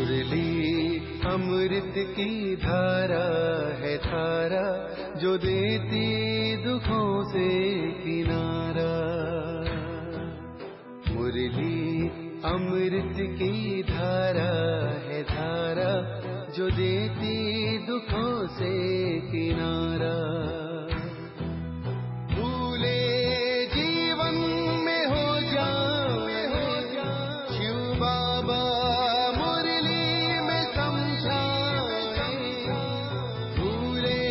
मुरली अमृत की धारा है धारा, जो देती दुखों से किनारा। मुरली अमृत की धारा है धारा, जो देती दुखों से किनारा। भूले जीवन में हो जाए शिव बाबा मुरली में समझाए। भूले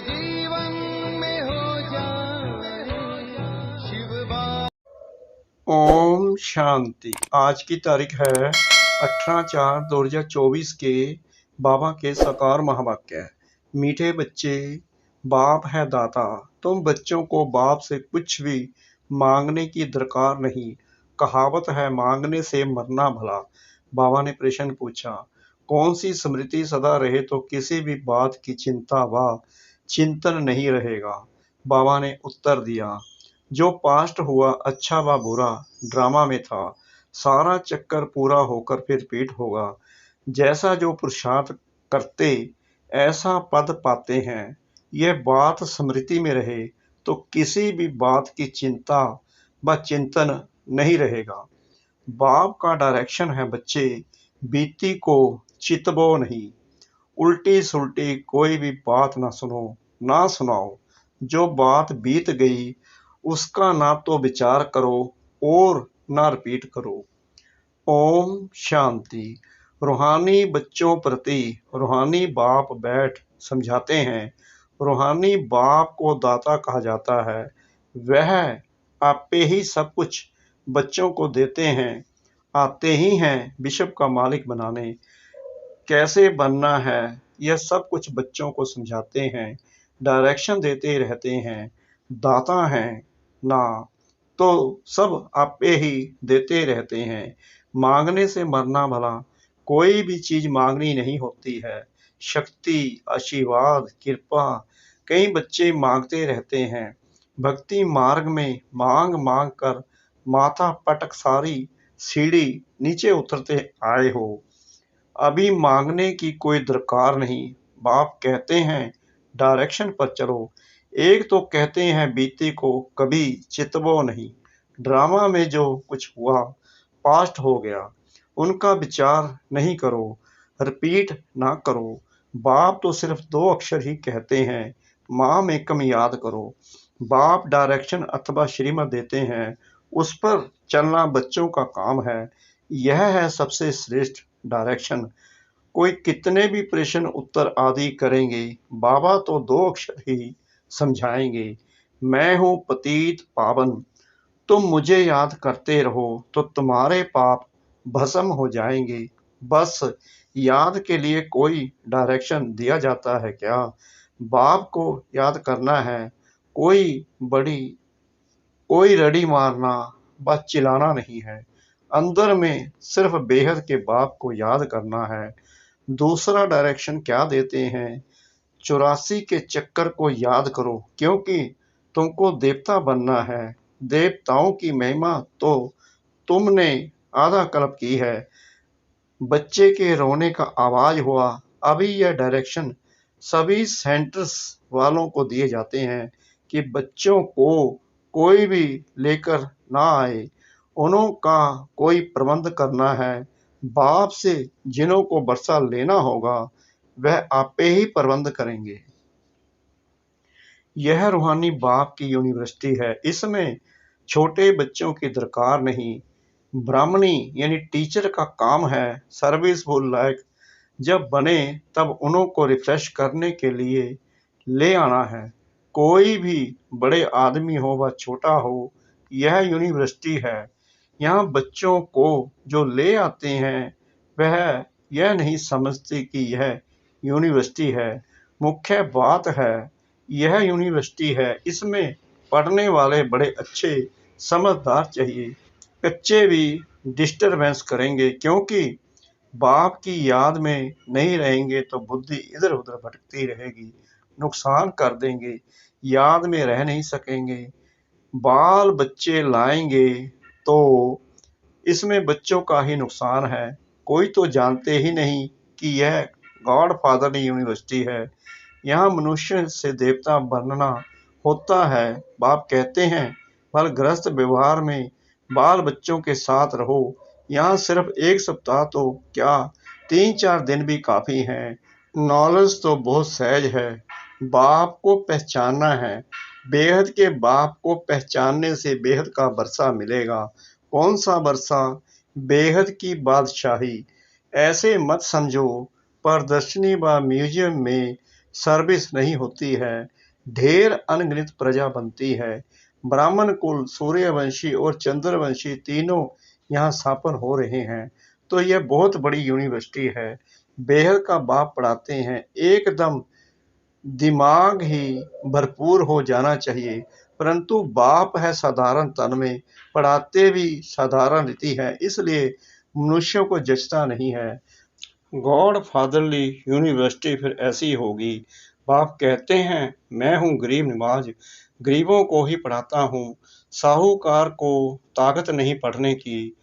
जीवन में हो जाए शिव बाबा। ओम शांति। आज की तारीख है 18/4/2024 के बाबा के साकार महावाक्य। मीठे बच्चे, बाप है दाता, तुम बच्चों को बाप से कुछ भी मांगने की दरकार नहीं। कहावत है मांगने से मरना भला। बाबा ने प्रश्न पूछा, कौन सी स्मृति सदा रहे तो किसी भी बात की चिंता व चिंतन नहीं रहेगा। बाबा ने उत्तर दिया, जो पास्ट हुआ अच्छा व बुरा ड्रामा में था, सारा चक्कर पूरा होकर फिर रिपीट होगा। जैसा जो पुरुषार्थ करते ऐसा पद पाते हैं। यह बात स्मृति में रहे तो किसी भी बात की चिंता व चिंतन नहीं रहेगा। बाप का डायरेक्शन है, बच्चे बीती को चितबो नहीं। उल्टी सुल्टी कोई भी बात ना सुनो ना सुनाओ। जो बात बीत गई उसका ना तो विचार करो और ना रिपीट करो। ओम शांति। रूहानी बच्चों प्रति रूहानी बाप बैठ समझाते हैं। रूहानी बाप को दाता कहा जाता है। वह आपे ही सब कुछ बच्चों को देते हैं। आते ही हैं विश्व का मालिक बनाने। कैसे बनना है यह सब कुछ बच्चों को समझाते हैं, डायरेक्शन देते रहते हैं। दाता हैं ना तो सब आपे ही देते रहते हैं। मांगने से मरना भला। कोई भी चीज मांगनी नहीं होती है। शक्ति, आशीर्वाद, कृपा कई बच्चे मांगते रहते हैं। भक्ति मार्ग में मांग मांग कर माथा पटक सारी सीढ़ी नीचे उतरते आए हो। अभी मांगने की कोई दरकार नहीं। बाप कहते हैं डायरेक्शन पर चलो। एक तो कहते हैं बीती को कभी चितवो नहीं। ड्रामा में जो कुछ हुआ पास्ट हो गया, उनका विचार नहीं करो, रिपीट ना करो। बाप तो सिर्फ 2 अक्षर ही कहते हैं, माँ में कम याद करो। बाप डायरेक्शन अथवा श्रीमत देते हैं, उस पर चलना बच्चों का काम है। यह है सबसे श्रेष्ठ डायरेक्शन। कोई कितने भी प्रश्न उत्तर आदि करेंगे, बाबा तो 2 अक्षर ही समझाएंगे, मैं हूँ पतित पावन। तुम मुझे याद करते रहो तो तुम्हारे पाप भस्म हो जाएंगे। बस याद के लिए कोई डायरेक्शन दिया जाता है क्या? बाप को याद करना है। कोई रड़ी मारना बस चिल्लाना नहीं है। अंदर में सिर्फ बेहद के बाप को याद करना है। दूसरा डायरेक्शन क्या देते हैं? 84 के चक्कर को याद करो, क्योंकि तुमको देवता बनना है। देवताओं की महिमा तो तुमने आधा कल्प की है। बच्चे के रोने का आवाज हुआ। अभी यह डायरेक्शन सभी सेंटर्स वालों को दिए जाते हैं कि बच्चों को कोई भी लेकर ना आए। उन्हों का कोई प्रबंध करना है। बाप से जिन्हों को वर्षा लेना होगा वह आपे ही प्रबंध करेंगे। यह रूहानी बाप की यूनिवर्सिटी है। इसमें छोटे बच्चों की दरकार नहीं। ब्राह्मणी यानी टीचर का काम है सर्विसफुल लायक जब बने तब उन्हों को रिफ्रेश करने के लिए ले आना है। कोई भी बड़े आदमी हो व छोटा हो, यह यूनिवर्सिटी है। यहाँ बच्चों को जो ले आते हैं वह यह नहीं समझते कि यह यूनिवर्सिटी है। मुख्य बात है यह यूनिवर्सिटी है। इसमें पढ़ने वाले बड़े अच्छे समझदार चाहिए। कच्चे भी डिस्टर्बेंस करेंगे, क्योंकि बाप की याद में नहीं रहेंगे तो बुद्धि इधर उधर भटकती रहेगी, नुकसान कर देंगे, याद में रह नहीं सकेंगे। बाल बच्चे लाएंगे तो इसमें बच्चों का ही नुकसान है। कोई तो जानते ही नहीं कि यह गॉडफादरली यूनिवर्सिटी है। यहाँ मनुष्य से देवता बनना होता है। बाप कहते हैं पर गृहस्थ व्यवहार में बाल बच्चों के साथ रहो। यहाँ सिर्फ 1 सप्ताह तो क्या 3-4 दिन भी काफी हैं। नॉलेज तो बहुत सहज है। बाप को पहचानना है। बेहद के बाप को पहचानने से बेहद का बरसा मिलेगा। कौन सा बरसा? बेहद की बादशाही। ऐसे मत समझो प्रदर्शनी व म्यूजियम में सर्विस नहीं होती है। ढेर अनगिनत प्रजा बनती है। ब्राह्मण कुल, सूर्यवंशी और चंद्रवंशी तीनों यहाँ स्थापन हो रहे हैं। तो यह बहुत बड़ी यूनिवर्सिटी है। बेहद का बाप पढ़ाते हैं। एकदम दिमाग ही भरपूर हो जाना चाहिए, परंतु बाप है साधारण तन में, पढ़ाते भी साधारण रीति है, इसलिए मनुष्यों को जचता नहीं है। गॉड फादरली यूनिवर्सिटी फिर ऐसी होगी। बाप कहते हैं मैं हूँ गरीब नवाज, गरीबों को ही पढ़ाता हूँ। साहूकार को ताकत नहीं पढ़ने की,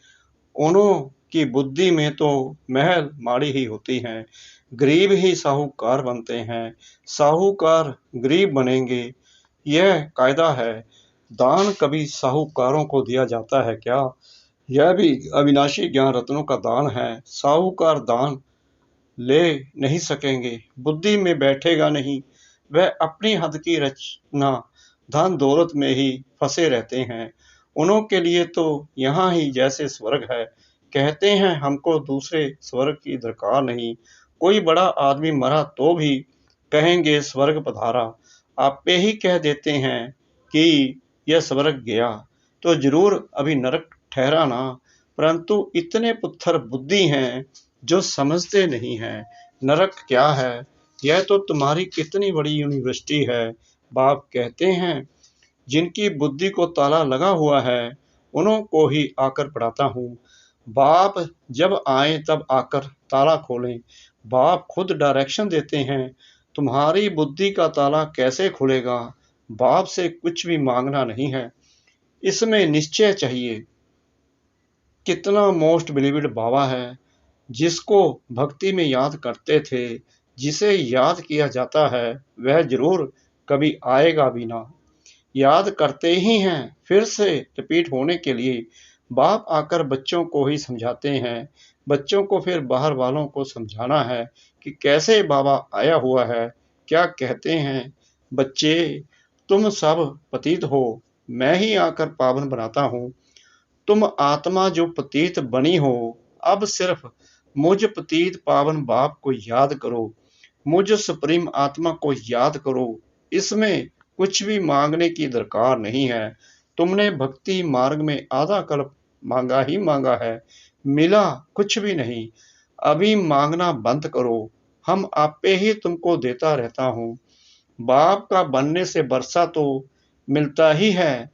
उन्हों की बुद्धि में तो महल माड़ी ही होती हैं। गरीब ही साहूकार बनते हैं, साहूकार गरीब बनेंगे, यह कायदा है। दान कभी साहूकारों को दिया जाता है क्या? यह भी अविनाशी ज्ञान रत्नों का दान है। साहूकार दान ले नहीं सकेंगे, बुद्धि में बैठेगा नहीं। वह अपनी हद की रचना धन दौलत में ही फंसे रहते हैं। उन्हों के लिए तो यहाँ ही जैसे स्वर्ग है। कहते हैं हमको दूसरे स्वर्ग की दरकार नहीं। कोई बड़ा आदमी मरा तो भी कहेंगे स्वर्ग पधारा। आपे ही कह देते हैं कि यह स्वर्ग गया तो जरूर अभी नरक ठहरा ना। परंतु इतने पुत्थर बुद्धि हैं जो समझते नहीं हैं नरक क्या है। यह तो तुम्हारी कितनी बड़ी यूनिवर्सिटी है। बाप कहते हैं जिनकी बुद्धि को ताला लगा हुआ है उन्हों को ही आकर पढ़ाता हूँ। बाप जब आए तब आकर ताला खोलें। बाप खुद डायरेक्शन देते हैं। तुम्हारी बुद्धि का ताला कैसे खुलेगा? बाप से कुछ भी मांगना नहीं है, इसमें निश्चय चाहिए। कितना मोस्ट बिलीव्ड बाबा है, जिसको भक्ति में याद करते थे। जिसे याद किया जाता है वह जरूर कभी आएगा भी ना। याद करते ही हैं, फिर से रिपीट होने के लिए बाप आकर बच्चों को ही समझाते हैं। बच्चों को फिर बाहर वालों को समझाना है कि कैसे बाबा आया हुआ है। क्या कहते हैं बच्चे, तुम सब पतित हो, मैं ही आकर पावन बनाता हूँ। तुम आत्मा जो पतित बनी हो, अब सिर्फ मुझ पतित पावन बाप को याद करो, मुझ सुप्रीम आत्मा को याद करो। इसमें कुछ भी मांगने की दरकार नहीं है। तुमने भक्ति मार्ग में आधा कल्प मांगा ही मांगा है, मिला कुछ भी नहीं। अभी मांगना बंद करो, हम आपे ही तुमको देता रहता हूँ। बाप का बनने से बरसा तो मिलता ही है।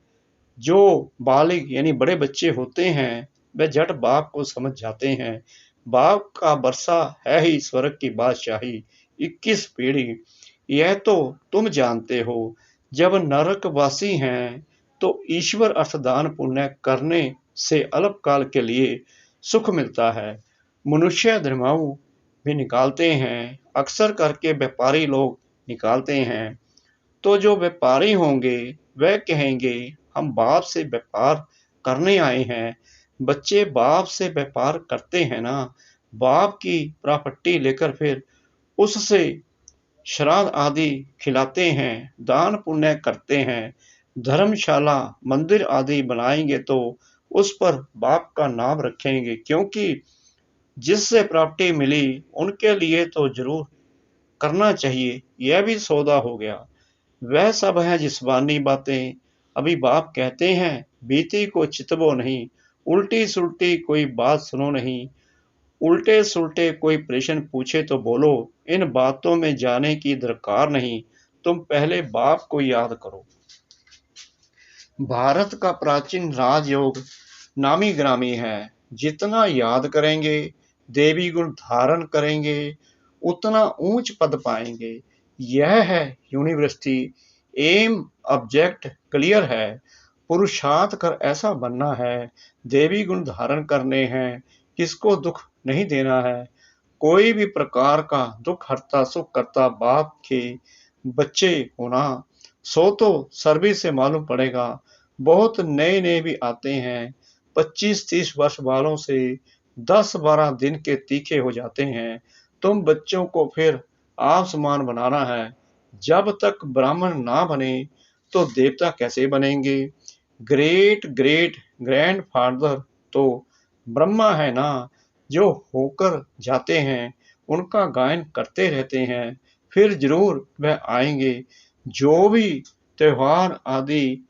जो बालिग यानी बड़े बच्चे होते हैं वे झट बाप को समझ जाते हैं। बाप का बरसा है ही स्वर्ग की बादशाही। 21 पीढ़ी यह तो तुम जानते हो। जब नरकवासी हैं तो ईश्वर अर्थदान पुण्य करने से अल्पकाल के लिए सुख मिलता है। मनुष्य धर्माऊ भी निकालते हैं, अक्सर करके व्यापारी लोग निकालते हैं। तो जो व्यापारी होंगे वह कहेंगे हम बाप से व्यापार करने आए हैं। बच्चे बाप से व्यापार करते हैं ना, बाप की प्रॉपर्टी लेकर फिर उससे श्राद्ध आदि खिलाते हैं, दान पुण्य करते हैं, धर्मशाला मंदिर आदि बनाएंगे तो उस पर बाप का नाम रखेंगे, क्योंकि जिससे प्रॉपर्टी मिली उनके लिए तो जरूर करना चाहिए। यह भी सौदा हो गया। वह सब है जिस्मानी बातें। अभी बाप कहते हैं बीती को चितवो नहीं, उल्टी सुल्टी कोई बात सुनो नहीं, उल्टे सुल्टे कोई प्रश्न पूछे तो बोलो, इन बातों में जाने की दरकार नहीं, तुम पहले बाप को याद करो। भारत का प्राचीन राजयोग नामी ग्रामी है। जितना याद करेंगे, देवी गुण धारण करेंगे, उतना ऊंच पद पाएंगे। यह है यूनिवर्सिटी। एम ऑब्जेक्ट क्लियर है। पुरुषार्थ कर ऐसा बनना है। देवी गुण धारण करने हैं, किसको दुख नहीं देना है। कोई भी प्रकार का दुख हरता सुख करता बाप के बच्चे होना। सो तो सर्विस से मालूम पड़ेगा। बहुत नए नए भी आते हैं, 25-30 वर्ष वालों से 10-12 दिन के तीखे हो जाते हैं। तुम बच्चों को फिर आप समान बनाना है। जब तक ब्राह्मण ना बने तो देवता कैसे बनेंगे? ग्रेट ग्रेट ग्रैंड फादर तो ब्रह्मा है ना, जो होकर जाते हैं उनका गायन करते रहते हैं। फिर जरूर वह आएंगे। जो भी त्योहार आदि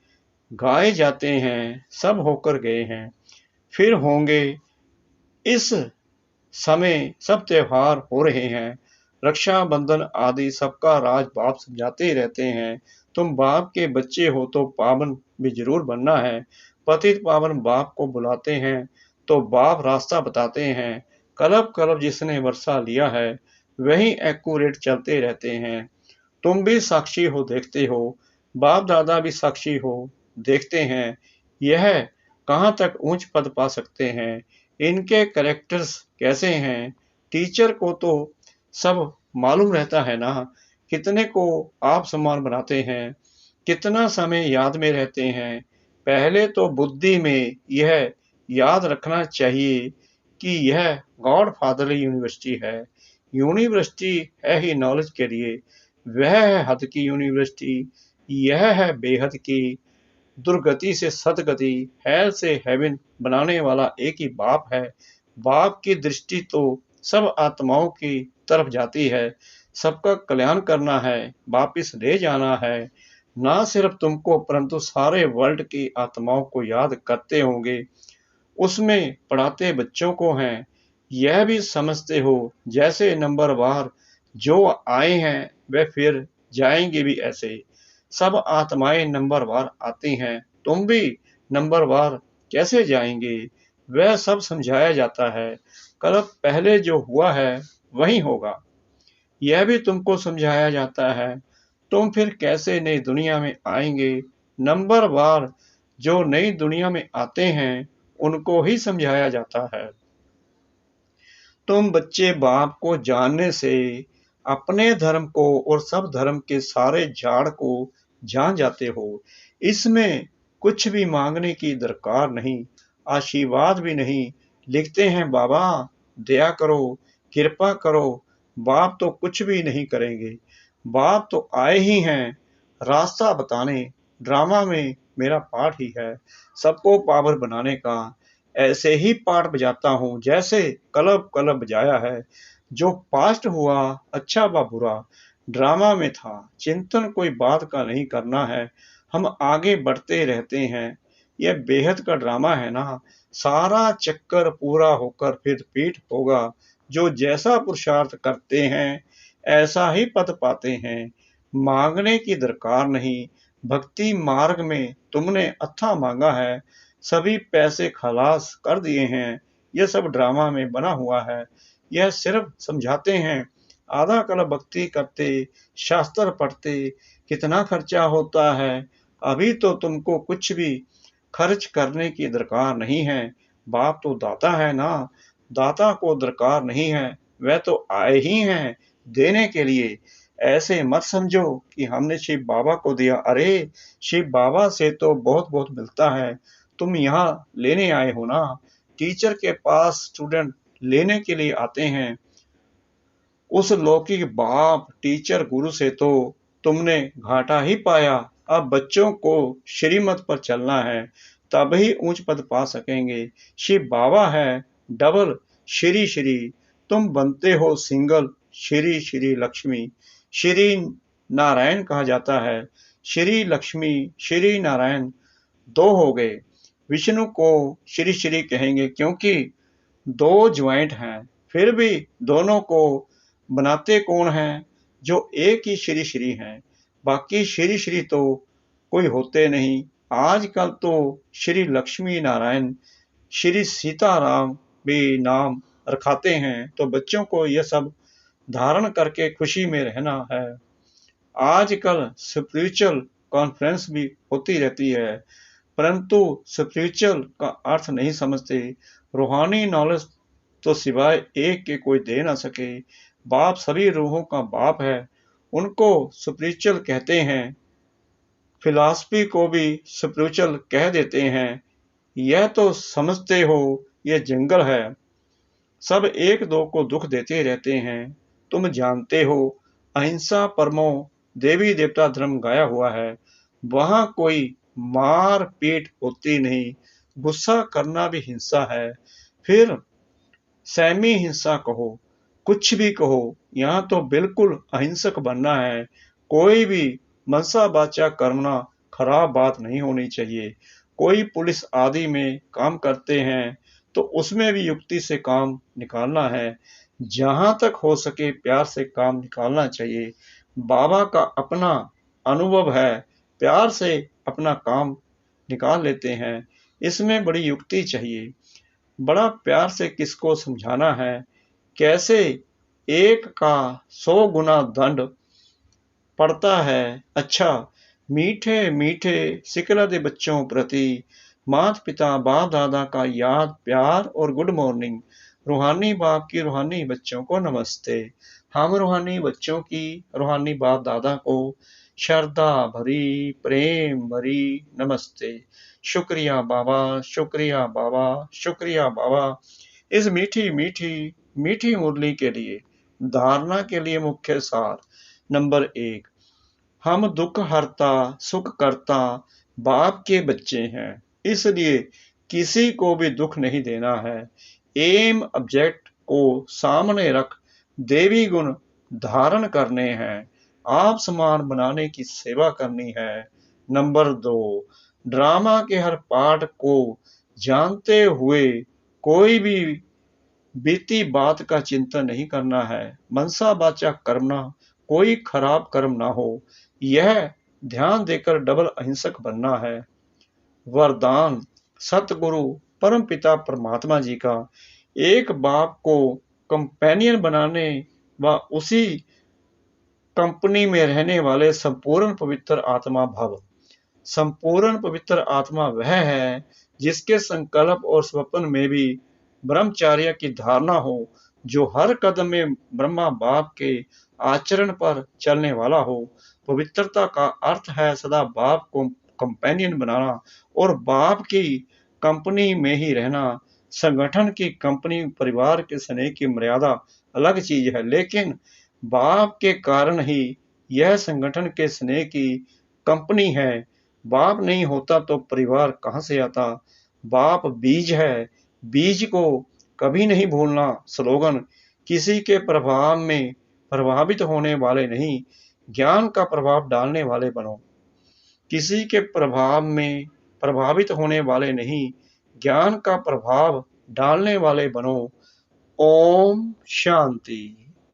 गाए जाते हैं सब होकर गए हैं, फिर होंगे। इस समय सब त्योहार हो रहे हैं। रक्षाबंधन आदि सबका राज बाप समझाते रहते हैं। तुम बाप के बच्चे हो तो पावन भी जरूर बनना है। पतित पावन बाप को बुलाते हैं तो बाप रास्ता बताते हैं। कलब कलब जिसने वर्षा लिया है वही एक्यूरेट चलते रहते हैं। तुम भी साक्षी हो, देखते हो। बाप दादा भी साक्षी हो, देखते हैं। यह कहाँ तक ऊंच पद पा सकते हैं, इनके कैरेक्टर्स कैसे हैं। टीचर को तो सब मालूम रहता है ना, कितने को आप समान बनाते हैं, कितना समय याद में रहते हैं। पहले तो बुद्धि में यह याद रखना चाहिए कि यह गॉड फादरली यूनिवर्सिटी है। यूनिवर्सिटी है ही नॉलेज के लिए। वह है हद की यूनिवर्सिटी, यह है बेहद की। दुर्गति से सदगति, हेल से हेवन बनाने वाला एक ही बाप है। बाप की दृष्टि तो सब आत्माओं की तरफ जाती है। सबका कल्याण करना है, वापिस ले जाना है। ना सिर्फ तुमको परंतु सारे वर्ल्ड की आत्माओं को याद करते होंगे। उसमें पढ़ाते बच्चों को हैं। यह भी समझते हो जैसे नंबरवार जो आए हैं वे फिर जाएंगे भी ऐसे। सब आत्माएं नंबरवार आती हैं, तुम भी नंबरवार कैसे जाएंगे? वह सब समझाया जाता है। कल पहले जो हुआ है वही होगा, यह भी तुमको समझाया जाता है। तुम फिर कैसे नई दुनिया में आएंगे? नंबरवार जो नई दुनिया में आते हैं उनको ही समझाया जाता है। तुम बच्चे बाप को जानने से अपने धर्म को और सब धर्म के सारे झाड़ को जान जाते हो। इसमें कुछ भी मांगने की दरकार नहीं, आशीर्वाद भी नहीं। लिखते हैं बाबा दया करो, कृपा करो। बाप तो कुछ भी नहीं करेंगे। बाप तो आए ही हैं रास्ता बताने। ड्रामा में मेरा पाठ ही है सबको पावर बनाने का। ऐसे ही पाठ बजाता हूँ जैसे कलब कलब बजाया है। जो पास्ट हुआ अच्छा व बुरा ड्रामा में था, चिंतन कोई बात का नहीं करना है। हम आगे बढ़ते रहते हैं। यह बेहद का ड्रामा है ना। सारा चक्कर पूरा होकर फिर रिपीट होगा। जो जैसा पुरुषार्थ करते हैं ऐसा ही पद पाते हैं। मांगने की दरकार नहीं। भक्ति मार्ग में तुमने अथाह मांगा है, सभी पैसे खलास कर दिए हैं। यह सब ड्रामा में बना हुआ है। यह सिर्फ समझाते हैं। आधा कल भक्ति करते, शास्त्र पढ़ते, कितना खर्चा होता है। अभी तो तुमको कुछ भी खर्च करने की दरकार नहीं है। बाप तो दाता है ना, दाता को दरकार नहीं है। वह तो आए ही हैं देने के लिए। ऐसे मत समझो कि हमने शिव बाबा को दिया। अरे शिव बाबा से तो बहुत बहुत मिलता है। तुम यहाँ लेने आए हो ना। टीचर के पास स्टूडेंट लेने के लिए आते हैं। उस लौकिक बाप टीचर गुरु से तो तुमने घाटा ही पाया। अब बच्चों को श्रीमत पर चलना है, तभी ऊंच पद पा सकेंगे। शिव बाबा है डबल श्री श्री, तुम बनते हो सिंगल श्री श्री लक्ष्मी। श्री नारायण कहा जाता है। श्री लक्ष्मी श्री नारायण दो हो गए। विष्णु को श्री श्री कहेंगे क्योंकि दो ज्वाइंट हैं। फिर भी दोनों को बनाते कौन हैं? जो एक ही श्री श्री हैं। बाकी श्री श्री तो कोई होते नहीं। आजकल तो श्री लक्ष्मी नारायण, श्री सीताराम भी नाम रखाते हैं। तो बच्चों को यह सब धारण करके खुशी में रहना है। आजकल स्पिरिचुअल कॉन्फ्रेंस भी होती रहती है, परंतु स्पिरिचुअल का अर्थ नहीं समझते। रूहानी नॉलेज तो सिवाय एक के कोई दे ना सके। बाप सभी रूहों का बाप है, उनको स्पिरिचुअल कहते हैं, फिलॉसफी को भी स्पिरिचुअल कह देते हैं। यह तो समझते हो ये जंगल है, सब एक दो को दुख देते रहते हैं। तुम जानते हो अहिंसा परमो देवी देवता धर्म गाया हुआ है, वहां कोई मार पीट होती नहीं। गुस्सा करना भी हिंसा है, फिर सेमी हिंसा कहो, कुछ भी कहो, यहाँ तो बिल्कुल अहिंसक बनना है। कोई भी मनसा वाचा करना खराब बात नहीं होनी चाहिए। कोई पुलिस आदि में काम करते हैं तो उसमें भी युक्ति से काम निकालना है। जहां तक हो सके प्यार से काम निकालना चाहिए। बाबा का अपना अनुभव है, प्यार से अपना काम निकाल लेते हैं। इसमें बड़ी युक्ति चाहिए, बड़ा प्यार से किसको समझाना है, कैसे एक का 100 गुना दंड पड़ता है। अच्छा, मीठे मीठे सिकला दे बच्चों प्रति माता पिता बाप दादा का याद प्यार और गुड मॉर्निंग। रूहानी बाप की रूहानी बच्चों को नमस्ते। हम रूहानी बच्चों की रूहानी बाप दादा को श्रद्धा भरी प्रेम भरी नमस्ते। शुक्रिया बाबा, शुक्रिया बाबा, शुक्रिया बाबा। इस मीठी मीठी मीठी मुरली के लिए धारणा के लिए मुख्य सार। नंबर 1, हम दुख हरता सुख करता बाप के बच्चे हैं, इसलिए किसी को भी दुख नहीं देना है। एम ऑब्जेक्ट को सामने रख देवी गुण धारण करने हैं, आप समान बनाने की सेवा करनी है। नंबर 2, ड्रामा के हर पार्ट को जानते हुए कोई भी बीती बात का चिंतन नहीं करना है। मनसा वाचा कर्मना, कोई खराब कर्म ना हो, यह ध्यान देकर डबल अहिंसक बनना है। वरदान सतगुरु परम पिता परमात्मा जी का, एक बाप को कंपेनियन बनाने व उसी कंपनी में रहने वाले संपूर्ण पवित्र आत्मा भव। संपूर्ण पवित्र आत्मा वह है जिसके संकल्प और स्वप्न में भी ब्रह्मचार्य की धारणा हो, जो हर कदम में ब्रह्मा बाप के आचरण पर चलने वाला हो। पवित्रता का अर्थ है सदा बाप को कंपेनियन बनाना और बाप की कंपनी में ही रहना। संगठन की कंपनी परिवार के स्नेह की मर्यादा अलग चीज है, लेकिन बाप के कारण ही यह संगठन के स्नेह की कंपनी है। बाप नहीं होता तो परिवार कहां से आता। बाप बीज है, बीज को कभी नहीं भूलना। स्लोगन, किसी के प्रभाव में प्रभावित होने वाले नहीं, ज्ञान का प्रभाव डालने वाले बनो। किसी के प्रभाव में प्रभावित होने वाले नहीं, ज्ञान का प्रभाव डालने वाले बनो। ओम शांति।